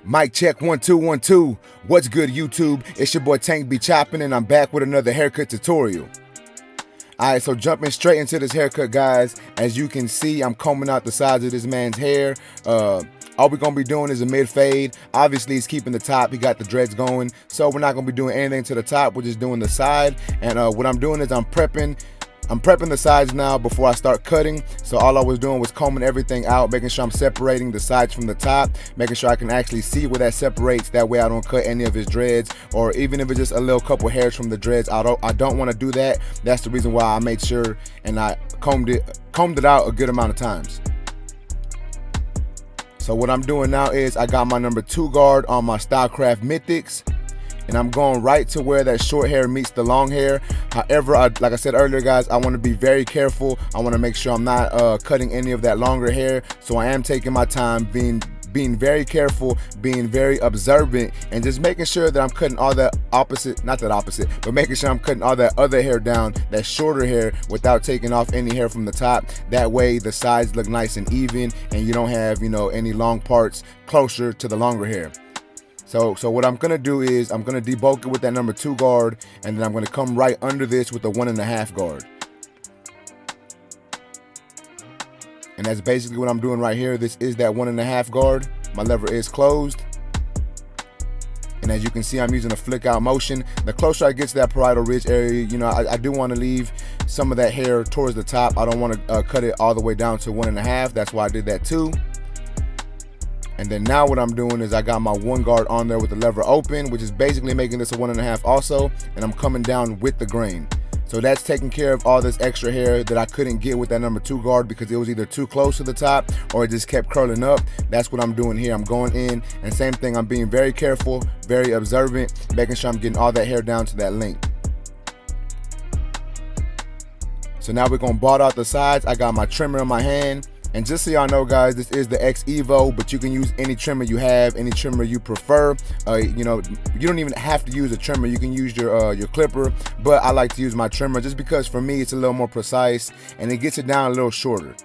Mic check 1 2 1 2. What's good, YouTube? It's your boy Tank be chopping, and I'm back with another haircut tutorial. Alright, so jumping straight into this haircut, guys. As you can see, I'm combing out the sides of this man's hair. All we're gonna be doing is a mid fade. Obviously, he's keeping the top. He got the dreads going, so we're not gonna be doing anything to the top. We're just doing the side. And what I'm doing is I'm prepping the sides now before I start cutting. So all I was doing was combing everything out, making sure I'm separating the sides from the top, making sure I can actually see where that separates. That way I don't cut any of his dreads, or even if it's just a little couple hairs from the dreads, I don't want to do that. That's the reason why I made sure and I combed it out a good amount of times. So what I'm doing now is I got my number 2 guard on my Stylecraft Mythics, and I'm going right to where that short hair meets the long hair. However, like I said earlier, guys, I want to be very careful. I want to make sure I'm not cutting any of that longer hair. So I am taking my time, being very careful, being very observant, and just making sure that I'm cutting all that but making sure I'm cutting all that other hair down, that shorter hair, without taking off any hair from the top. That way the sides look nice and even, and you don't have, any long parts closer to the longer hair. So what I'm gonna do is I'm gonna debulk it with that number 2 guard, and then I'm gonna come right under this with the 1.5 guard. And that's basically what I'm doing right here. This is that 1.5 guard. My lever is closed. And as you can see, I'm using a flick out motion. The closer I get to that parietal ridge area, I do want to leave some of that hair towards the top. I don't want to cut it all the way down to 1.5. That's why I did that too. And then now what I'm doing is I got my 1 guard on there with the lever open, which is basically making this a 1.5 also, and I'm coming down with the grain. So that's taking care of all this extra hair that I couldn't get with that number 2 guard because it was either too close to the top or it just kept curling up. That's what I'm doing here. I'm going in, and same thing, I'm being very careful, very observant, making sure I'm getting all that hair down to that length. So now we're gonna bald out the sides. I got my trimmer in my hand. And just so y'all know, guys, this is the X Evo, but you can use any trimmer you have, any trimmer you prefer. You don't even have to use a trimmer. You can use your clipper, but I like to use my trimmer just because for me it's a little more precise and it gets it down a little shorter.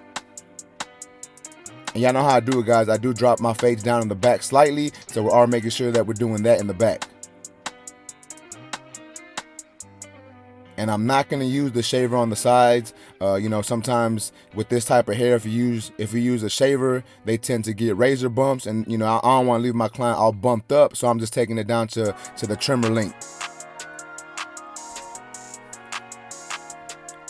And y'all know how I do it, guys. I do drop my fades down in the back slightly, so we are making sure that we're doing that in the back. And I'm not going to use the shaver on the sides. Sometimes with this type of hair, if you use a shaver, they tend to get razor bumps, and I don't want to leave my client all bumped up, so I'm just taking it down to the trimmer length.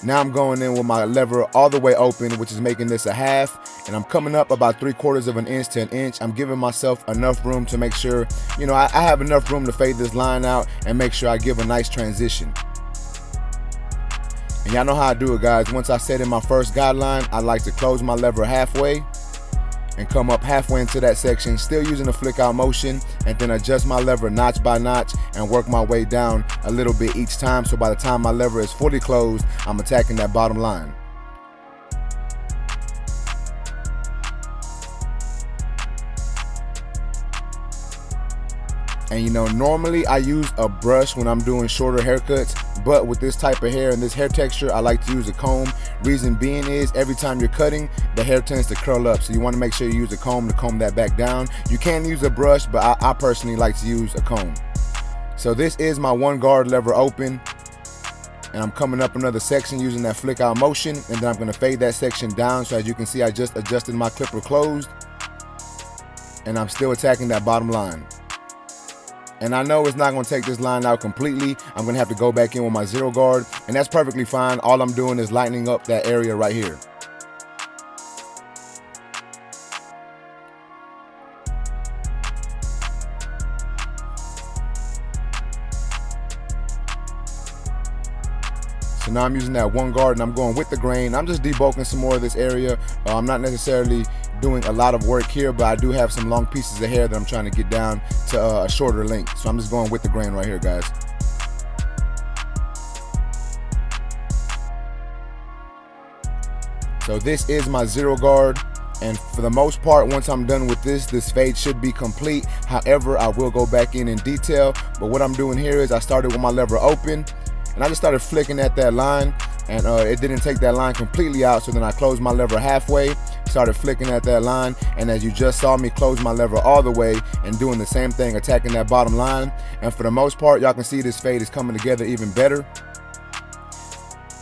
Now I'm going in with my lever all the way open, which is making this a half, and I'm coming up about 3/4 of an inch to an inch. I'm giving myself enough room to make sure, I have enough room to fade this line out and make sure I give a nice transition. And y'all know how I do it, guys. Once I set in my first guideline, I like to close my lever halfway and come up halfway into that section, still using the flick out motion, and then adjust my lever notch by notch and work my way down a little bit each time. So by the time my lever is fully closed, I'm attacking that bottom line. And normally I use a brush when I'm doing shorter haircuts, but with this type of hair and this hair texture, I like to use a comb. Reason being is every time you're cutting, the hair tends to curl up, so you want to make sure you use a comb to comb that back down. You can use a brush, but I personally like to use a comb. So this is my 1 guard lever open, and I'm coming up another section using that flick out motion, and then I'm going to fade that section down. So as you can see, I just adjusted my clipper closed, and I'm still attacking that bottom line. And I know it's not going to take this line out completely. I'm going to have to go back in with my 0 guard, and that's perfectly fine. All I'm doing is lightening up that area right here. So now I'm using that 1 guard, and I'm going with the grain. I'm just debulking some more of this area. I'm not necessarily doing a lot of work here, but I do have some long pieces of hair that I'm trying to get down to a shorter length. So I'm just going with the grain right here, guys. So this is my 0 guard. And for the most part, once I'm done with this fade should be complete. However, I will go back in detail. But what I'm doing here is I started with my lever open, and I just started flicking at that line, and it didn't take that line completely out, so then I closed my lever halfway. started flicking at that line, and as you just saw me close my lever all the way and doing the same thing, attacking that bottom line. And for the most part, y'all can see this fade is coming together even better.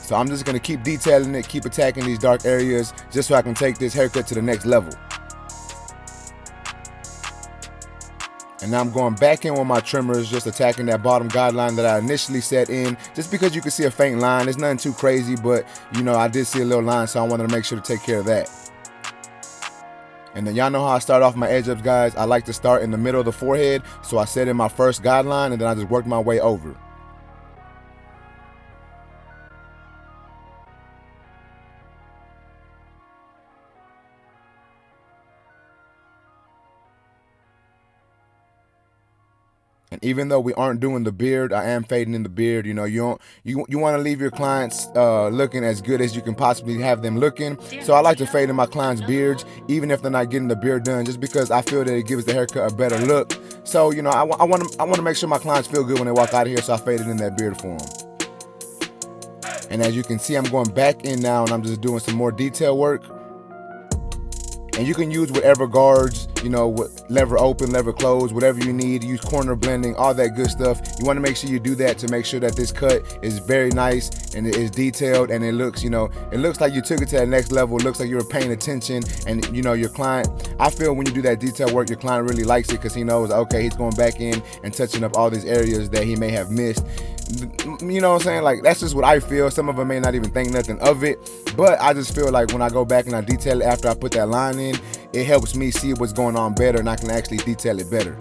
So I'm just gonna keep detailing it, keep attacking these dark areas, just so I can take this haircut to the next level. And now I'm going back in with my trimmers, just attacking that bottom guideline that I initially set in, just because you can see a faint line. It's nothing too crazy, but you know, I did see a little line, so I wanted to make sure to take care of that. And then y'all know how I start off my edge ups, guys. I like to start in the middle of the forehead, so I set in my first guideline, and then I just worked my way over. And even though we aren't doing the beard, I am fading in the beard. You know, you want to leave your clients looking as good as you can possibly have them looking. So I like to fade in my clients' beards, even if they're not getting the beard done, just because I feel that it gives the haircut a better look. So you know, I want to make sure my clients feel good when they walk out of here. So I faded in that beard for them. And as you can see, I'm going back in now, and I'm just doing some more detail work. And you can use whatever guards, you know, lever open, lever close, whatever you need. Use corner blending, all that good stuff. You want to make sure you do that to make sure that this cut is very nice and it is detailed, and it looks, you know, it looks like you took it to that next level. It looks like you were paying attention, and you know, your client, I feel when you do that detail work, your client really likes it because he knows, okay, he's going back in and touching up all these areas that he may have missed. You know what I'm saying? Like, that's just what I feel. Some of them may not even think nothing of it, but I just feel like when I go back and I detail it after I put that line in, it helps me see what's going on better, and I can actually detail it better.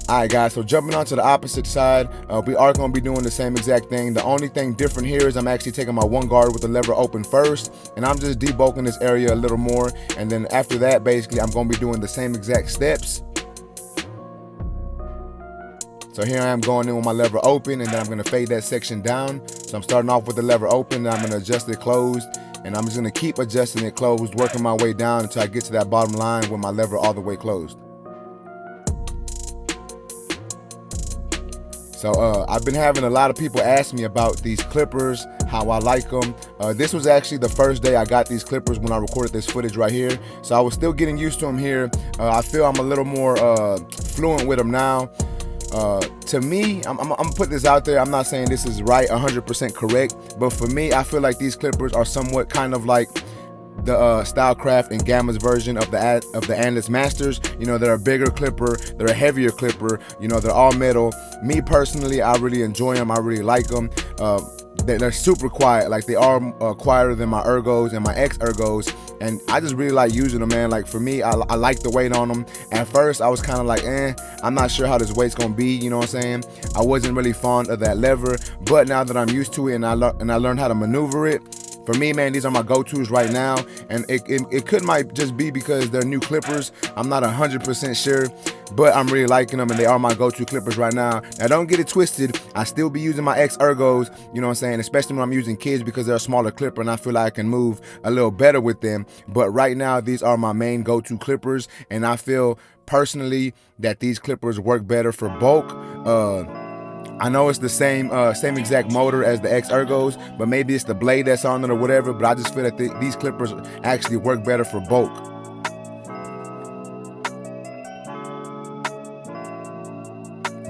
Alright guys, so jumping on to the opposite side, we are going to be doing the same exact thing. The only thing different here is I'm actually taking my one guard with the lever open first, and I'm just debulking this area a little more, and then after that, basically, I'm going to be doing the same exact steps. So here I am going in with my lever open, and then I'm going to fade that section down. So I'm starting off with the lever open, and I'm going to adjust it closed, and I'm just going to keep adjusting it closed, working my way down until I get to that bottom line with my lever all the way closed. So I've been having a lot of people ask me about these clippers, how I like them. This was actually the first day I got these clippers when I recorded this footage right here. So I was still getting used to them here. I feel I'm a little more fluent with them now. To me, I'm gonna put this out there. I'm not saying this is right, 100% correct, but for me, I feel like these clippers are somewhat kind of like the Stylecraft and Gamma's version of the Endless Masters. You know, they're a bigger clipper, they're a heavier clipper. You know, they're all metal. Me personally, I really enjoy them. I really like them. They're super quiet. Like, they are quieter than my ergos and my ex-ergos, and I just really like using them, man. Like, for me, I like the weight on them. At first, I was kind of like, I'm not sure how this weight's gonna be, you know what I'm saying? I wasn't really fond of that lever, but now that I'm used to it and I learned how to maneuver it, for me, man, these are my go-tos right now, and it might just be because they're new clippers. I'm not 100% sure, but I'm really liking them, and they are my go-to clippers right now. Now, don't get it twisted. I still be using my ex-ergos, you know what I'm saying, especially when I'm using kids because they're a smaller clipper, and I feel like I can move a little better with them. But right now, these are my main go-to clippers, and I feel personally that these clippers work better for bulk. I know it's the same exact motor as the ex-ergos, but maybe it's the blade that's on it or whatever, but I just feel that these clippers actually work better for bulk.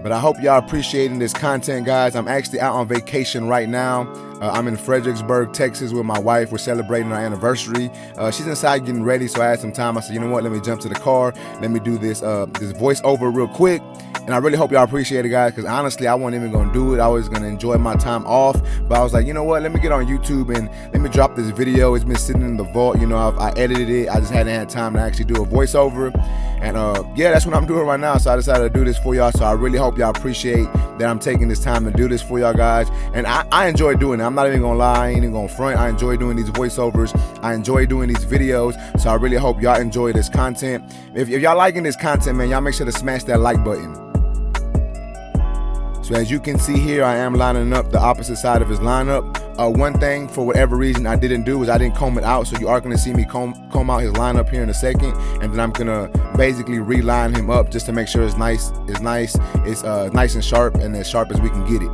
But I hope y'all appreciating this content, guys. I'm actually out on vacation right now. I'm in Fredericksburg, Texas with my wife. We're celebrating our anniversary. She's inside getting ready, so I had some time. I said, you know what, let me jump to the car. Let me do this voiceover real quick. And I really hope y'all appreciate it, guys, because honestly, I wasn't even going to do it. I was going to enjoy my time off. But I was like, you know what, let me get on YouTube and let me drop this video. It's been sitting in the vault. You know, I edited it. I just hadn't had time to actually do a voiceover. And yeah, that's what I'm doing right now. So I decided to do this for y'all. So I really hope y'all appreciate that I'm taking this time to do this for y'all guys. And I enjoy doing it. I'm not even going to lie. I ain't even going to front. I enjoy doing these voiceovers. I enjoy doing these videos. So I really hope y'all enjoy this content. If y'all liking this content, man, y'all make sure to smash that like button. So as you can see here, I am lining up the opposite side of his lineup. One thing, for whatever reason, I didn't do is I didn't comb it out. So you are going to see me comb out his lineup here in a second. And then I'm going to basically reline him up just to make sure it's nice and sharp, and as sharp as we can get it.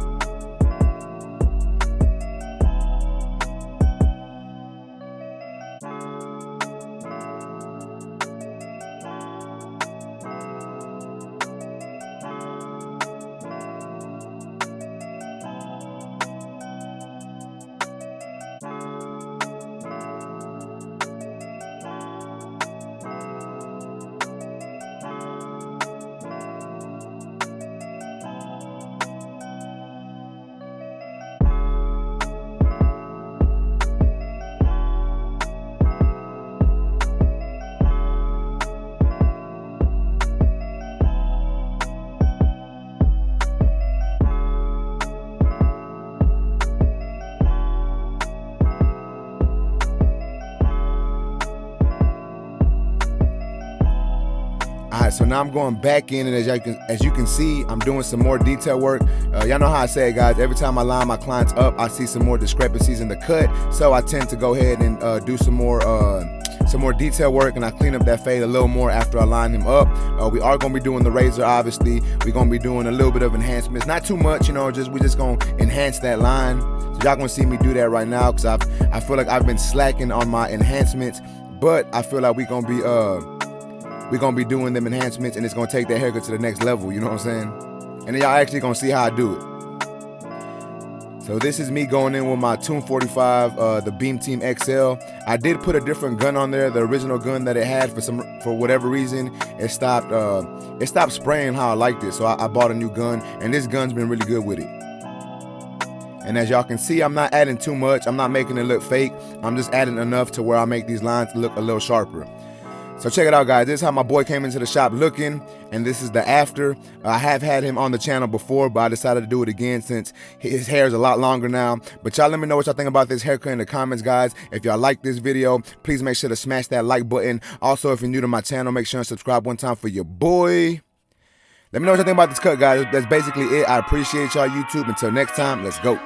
All right, so now I'm going back in, and as you can see, I'm doing some more detail work. Y'all know how I say it, guys. Every time I line my clients up, I see some more discrepancies in the cut, so I tend to go ahead and do some more detail work, and I clean up that fade a little more after I line him up. We are going to be doing the razor, obviously. We're going to be doing a little bit of enhancements, not too much, you know. We just going to enhance that line. So y'all going to see me do that right now, because I feel like I've been slacking on my enhancements, but I feel like we're gonna be doing them enhancements, and it's gonna take that haircut to the next level, you know what I'm saying? And then y'all actually gonna see how I do it. So this is me going in with my Tune 45, the Beam Team XL. I did put a different gun on there, the original gun that it had. For whatever reason, it stopped spraying how I liked it. So I bought a new gun, and this gun's been really good with it. And as y'all can see, I'm not adding too much. I'm not making it look fake. I'm just adding enough to where I make these lines look a little sharper. So check it out, guys. This is how my boy came into the shop looking, and this is the after. I have had him on the channel before, but I decided to do it again since his hair is a lot longer now. But y'all let me know what y'all think about this haircut in the comments, guys. If y'all like this video, please make sure to smash that like button. Also, if you're new to my channel, make sure and subscribe one time for your boy. Let me know what you think about this cut, guys. That's basically it. I appreciate y'all, YouTube. Until next time, let's go.